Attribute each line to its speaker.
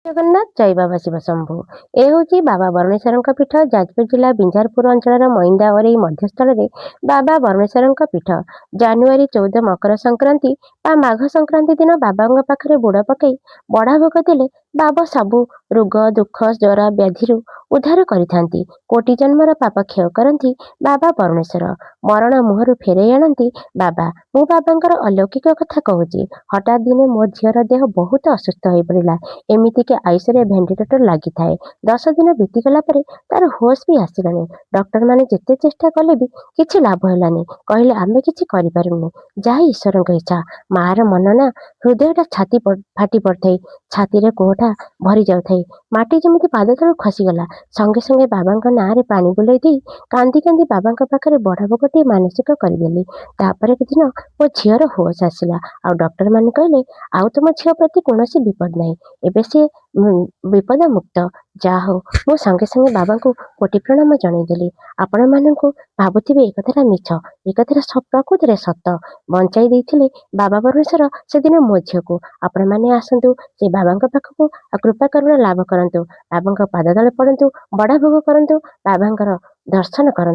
Speaker 1: ଜଗନ୍ନାଥ ଜୟ ବାବା ଶିବ ଶମ୍ଭୁ। ଏ ହେଉଛି ବାବା ବରୁଣେଶ୍ୱରଙ୍କ ପୀଠ ଯାଜପୁର ଜିଲ୍ଲା ବିଞ୍ଜାରପୁର ଅଞ୍ଚଳର ମଇନ୍ଦା ଓରେଇ ମଧ୍ୟସ୍ଥଳରେ ବାବା ବରୁଣେଶ୍ୱରଙ୍କ ପୀଠ। ଜାନୁଆରୀ 14 ମକର ସଂକ୍ରାନ୍ତି ବା ମାଘ ସଂକ୍ରାନ୍ତି ଦିନ ବାବାଙ୍କ ପାଖରେ ବୁଡ଼ ପକାଇ ବଢ଼ା ଭୋଗ ଦେଲେ ବାବା ସବୁ ରୋଗ ଦୁଃଖ ଜ୍ୱର ବ୍ୟାଧିରୁ ଉଦ୍ଧାର କରିଥାନ୍ତି। କୋଟି ଜନ୍ମର ପାପ କ୍ଷୟ କରନ୍ତି ବାବା ବରୁଣେଶ୍ୱର। ମରଣ ମୁହଁରୁ ଫେରାଇ ଆଣନ୍ତି ବାବା। ମୁଁ ବାବାଙ୍କର ଅଲୌକିକ କଥା କହୁଛି। ହଠାତ୍ ଦିନେ ମୋ ଝିଅର ଦେହ ବହୁତ ଅସୁସ୍ଥ ହୋଇପଡ଼ିଲା। ଏମିତିକି ଆଇସିୟୁରେ ଭେଣ୍ଟିଲେଟର ଲାଗିଥାଏ। 10 ଦିନ ବିତିଗଲା ପରେ ତାର ହୋସ ବି ଆସିଲାନି। ଡକ୍ଟରମାନେ ଯେତେ ଚେଷ୍ଟା କଲେ ବି କିଛି ଲାଭ ହେଲାନି। କହିଲେ ଆମେ କିଛି କରିପାରୁନି, ଯାହା ଈଶ୍ୱରଙ୍କ ଇଚ୍ଛା। ମାଆର ମନ ନା, ହୃଦୟଟା ଛାତି ଫାଟି ପଡ଼ିଥାଏ। ଛାତିରେ କୋହଟା ଭରି ଯାଉଥାଏ। ମାଟି ଯେମିତି ପାଦ ତଳୁ ଖସିଗଲା। ସଙ୍ଗେ ସଙ୍ଗେ ବାବାଙ୍କ ନାଁରେ ପାଣି ବୁଲାଇ ଦେଇ କାନ୍ଦି କାନ୍ଦି ବାବାଙ୍କ ପାଖରେ ବଢ଼ା ଭୋଗଟିଏ ମାନସିକ କରିଦେଲି। ତାପରେ ଦିନ ମୋ ଝିଅର ହୋସ ଆସିଲା। ଆଉ ଡକ୍ଟରମାନେ କହିଲେ ଆଉ ତୁମ ଝିଅ ପ୍ରତି କୌଣସି ବିପଦ ନାହିଁ, ଏବେ ସେ ବିପଦ ମୁକ୍ତ। ଯାହା ହଉ, ମୁଁ ସଙ୍ଗେ ସଙ୍ଗେ ବାବାଙ୍କୁ କୋଟି ପ୍ରଣାମ ଜଣେଇଦେଲି। ଆପଣମାନଙ୍କୁ ଭାବୁଥିବେ ଏ କଥାଟା ମିଛ, ଏ କଥାଟା ପ୍ରକୃତିରେ ସତ। ବଞ୍ଚାଇ ଦେଇଥିଲେ ବାବା ବରୁଣେଶ୍ୱର ସେଦିନ ମୋ ଝିଅକୁ। ଆପଣମାନେ ଆସନ୍ତୁ ସେ ବାବାଙ୍କ ପାଖକୁ, ଆଉ କୃପା କରୁଣା ଲାଭ କରନ୍ତୁ। ବାବାଙ୍କ ପାଦ ତଳେ ପଡ଼ନ୍ତୁ, ବଢ଼ା ଭୋଗ କରନ୍ତୁ, ବାବାଙ୍କର ଦର୍ଶନ କରନ୍ତୁ।